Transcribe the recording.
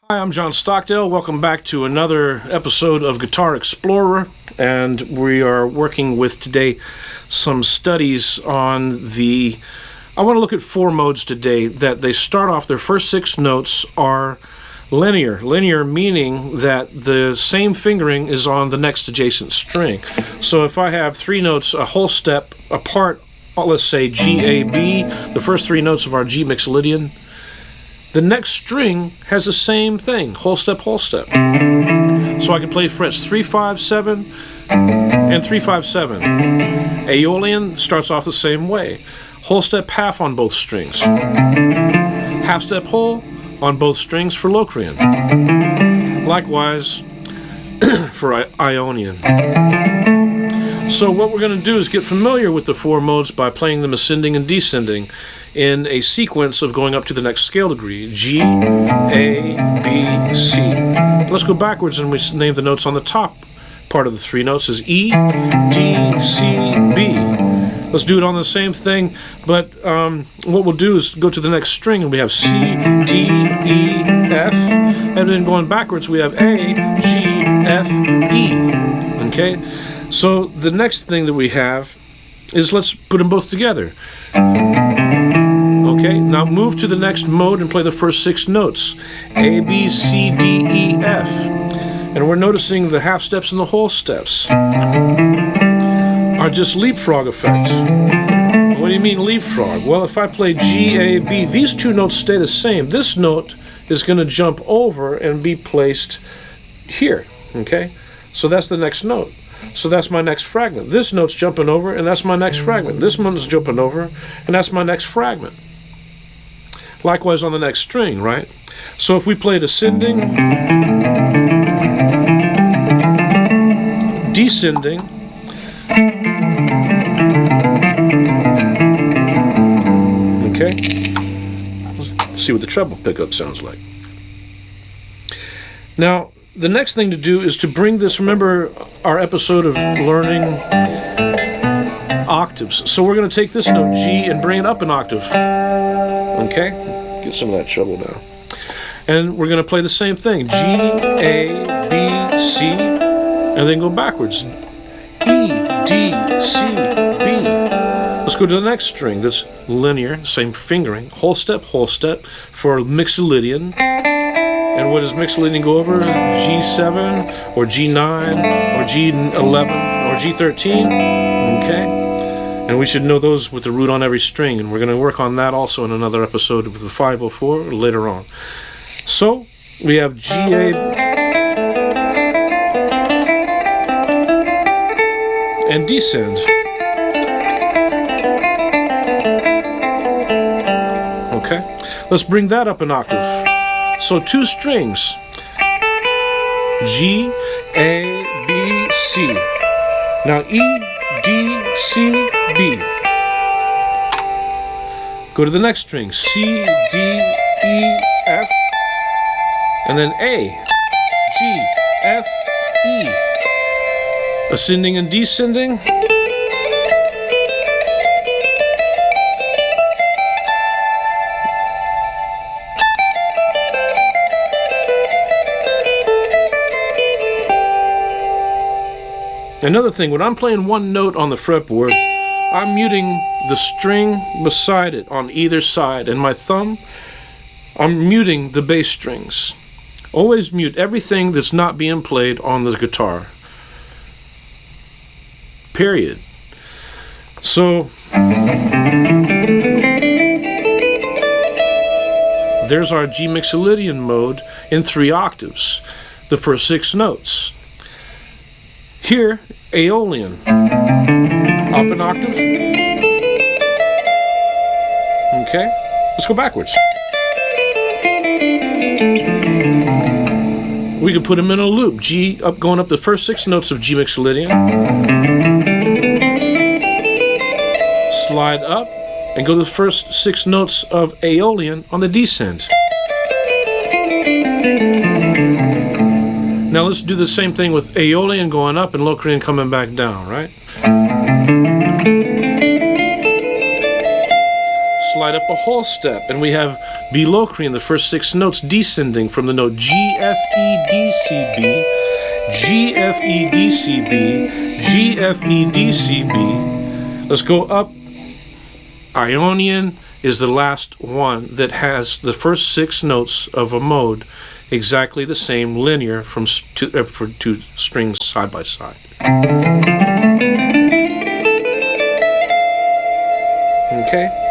Hi, I'm John Stockdale. Welcome back to another episode of Guitar Explorer, and we are working with today some studies on I want to look at four modes today that they start off, their first six notes are linear. Linear meaning that the same fingering is on the next adjacent string. So if I have three notes a whole step apart, let's say G, A, B, the first three notes of our G Mixolydian, the next string has the same thing, whole step, whole step. So I can play frets 3, 5, 7, and 3, 5, 7. Aeolian starts off the same way. Whole step half on both strings. Half step whole on both strings for Locrian. Likewise for Ionian. So what we're going to do is get familiar with the four modes by playing them ascending and descending in a sequence of going up to the next scale degree, G, A, B, C. Let's go backwards and we name the notes on the top part of the three notes as E, D, C, B. Let's do it on the same thing, but what we'll do is go to the next string and we have C, D, E, F, and then going backwards we have A, G, F, E. Okay? So the next thing that we have is let's put them both together. Okay, now move to the next mode and play the first six notes. A, B, C, D, E, F. And we're noticing the half steps and the whole steps are just leapfrog effects. What do you mean leapfrog? Well, if I play G, A, B, these two notes stay the same. This note is going to jump over and be placed here. Okay, so that's the next note. So that's my next fragment. This note's jumping over, and that's my next fragment. This one's jumping over, and that's my next fragment. Likewise on the next string, right? So if we played ascending, descending, okay? Let's see what the treble pickup sounds like. Now, the next thing to do is to bring this, remember our episode of learning octaves. So we're going to take this note G and bring it up an octave. Okay? Get some of that treble down. And we're going to play the same thing. G, A, B, C, and then go backwards. E, D, C, B. Let's go to the next string that's linear, same fingering, whole step for Mixolydian. And what does Mixolydian go over? G7, or G9, or G11, or G13. Okay? And we should know those with the root on every string. And we're going to work on that also in another episode with the 504 later on. So, we have G8 and descend. Okay? Let's bring that up an octave. So two strings, G, A, B, C. Now E, D, C, B. Go to the next string, C, D, E, F, and then A, G, F, E. Ascending and descending. Another thing, when I'm playing one note on the fretboard, I'm muting the string beside it on either side, and my thumb, I'm muting the bass strings. Always mute everything that's not being played on the guitar. Period. So, there's our G Mixolydian mode in 3 octaves, the first 6 notes. Here, Aeolian, up an octave. Okay, let's go backwards. We can put them in a loop. G up, going up the first 6 notes of G Mixolydian. Slide up and go to the first 6 notes of Aeolian on the descent. Now let's do the same thing with Aeolian going up and Locrian coming back down, right? slide up a whole step, and we have B Locrian, the first 6 notes descending from the note G, F, E, D, C, B, G, F, E, D, C, B, G, F, E, D, C, B. Let's go up. Ionian is the last one that has the first 6 notes of a mode exactly the same, linear from two strings side by side. Okay?